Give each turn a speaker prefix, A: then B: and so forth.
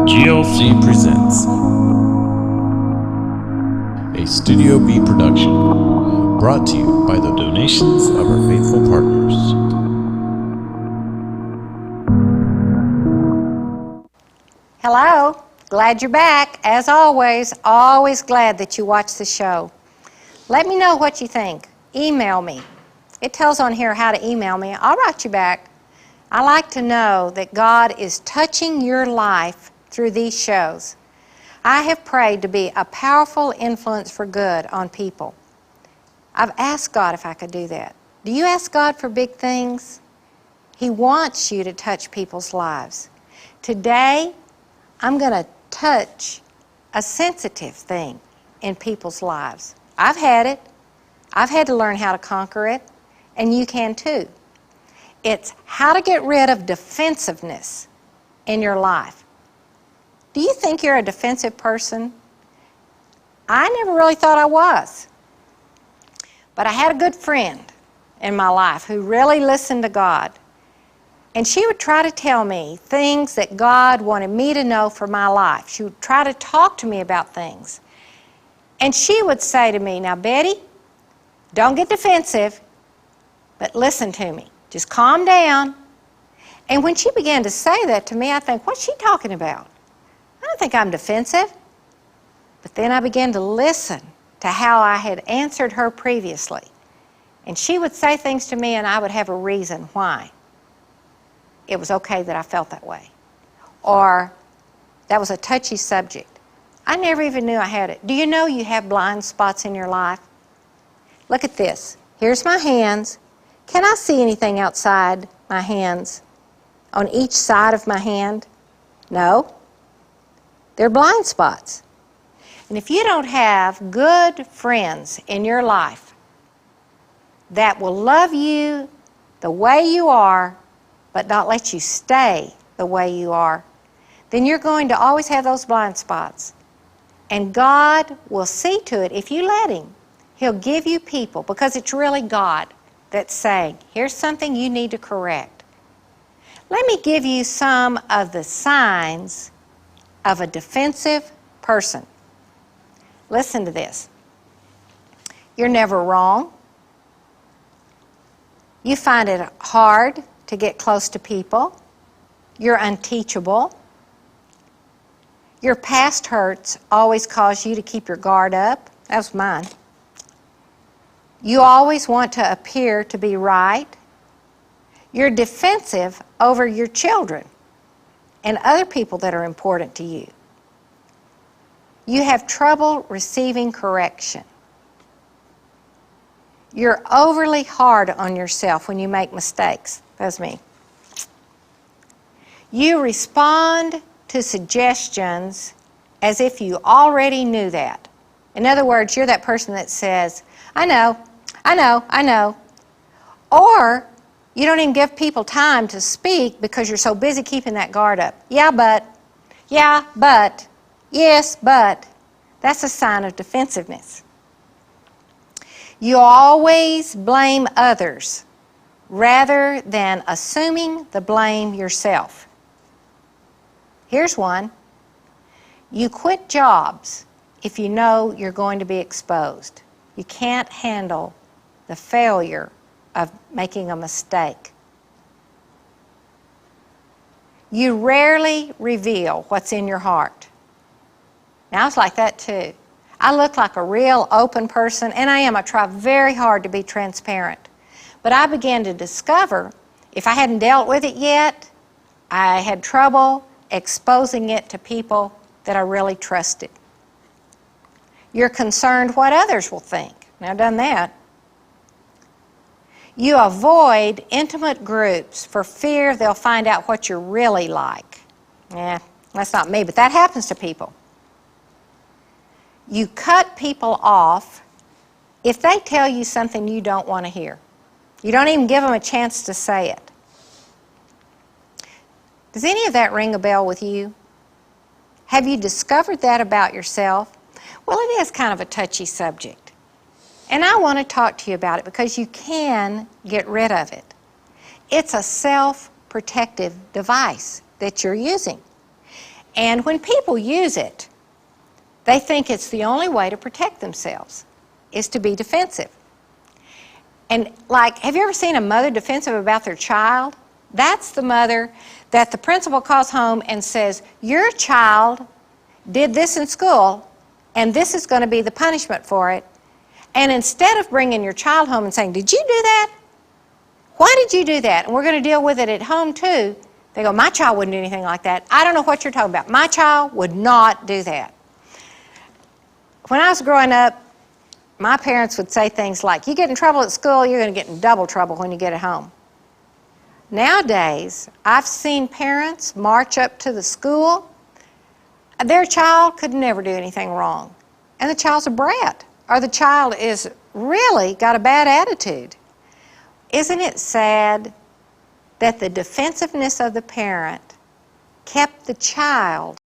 A: GLC presents a Studio B production, brought to you by the donations of our faithful partners.
B: Hello, glad you're back. As always glad that you watch the show. Let me know what you think. Email me. It tells on here how to email me. I'll write you back. I like to know that God is touching your life through these shows. I have prayed to be a powerful influence for good on people. I've asked God if I could do that. Do you ask God for big things? He wants you to touch people's lives. Today, I'm going to touch a sensitive thing in people's lives. I've had it. I've had to learn how to conquer it, and you can too. It's how to get rid of defensiveness in your life. Do you think you're a defensive person? I never really thought I was. But I had a good friend in my life who really listened to God. And she would try to tell me things that God wanted me to know for my life. She would try to talk to me about things. And she would say to me, "Now, Betty, don't get defensive, but listen to me. Just calm down." And when she began to say that to me, I think, what's she talking about? I don't think I'm defensive. But then I began to listen to how I had answered her previously. And she would say things to me, and I would have a reason why it was okay that I felt that way. Or that was a touchy subject. I never even knew I had it. Do you know you have blind spots in your life? Look at this. Here's my hands. Can I see anything outside my hands? On each side of my hand? No. They're blind spots. And if you don't have good friends in your life that will love you the way you are, but not let you stay the way you are, then you're going to always have those blind spots. And God will see to it if you let Him. He'll give you people, because it's really God that's saying, here's something you need to correct. Let me give you some of the signs of a defensive person. Listen to this. You're never wrong. You find it hard to get close to people. You're unteachable. Your past hurts always cause you to keep your guard up. That was mine. You always want to appear to be right. You're defensive over your children and other people that are important to you. You have trouble receiving correction. You're overly hard on yourself when you make mistakes. That's me. You respond to suggestions as if you already knew that. In other words, you're that person that says, I know. Or you don't even give people time to speak because you're so busy keeping that guard up. Yeah, but. Yes, but. That's a sign of defensiveness. You always blame others rather than assuming the blame yourself. Here's one. You quit jobs if you know you're going to be exposed. You can't handle the failure of making a mistake. You rarely reveal what's in your heart. Now, I was like that too. I look like a real open person, and I am. I try very hard to be transparent. But I began to discover, if I hadn't dealt with it yet, I had trouble exposing it to people that I really trusted. You're concerned what others will think. Now, I've done that. You avoid intimate groups for fear they'll find out what you're really like. That's not me, but that happens to people. You cut people off if they tell you something you don't want to hear. You don't even give them a chance to say it. Does any of that ring a bell with you? Have you discovered that about yourself? Well, it is kind of a touchy subject. And I want to talk to you about it because you can get rid of it. It's a self-protective device that you're using. And when people use it, they think it's the only way to protect themselves, is to be defensive. And like, have you ever seen a mother defensive about their child? That's the mother that the principal calls home and says, your child did this in school, and this is going to be the punishment for it. And instead of bringing your child home and saying, did you do that? Why did you do that? And we're going to deal with it at home too. They go, my child wouldn't do anything like that. I don't know what you're talking about. My child would not do that. When I was growing up, my parents would say things like, you get in trouble at school, you're going to get in double trouble when you get at home. Nowadays, I've seen parents march up to the school. Their child could never do anything wrong. And the child's a brat. Or the child is really got a bad attitude. Isn't it sad that the defensiveness of the parent kept the child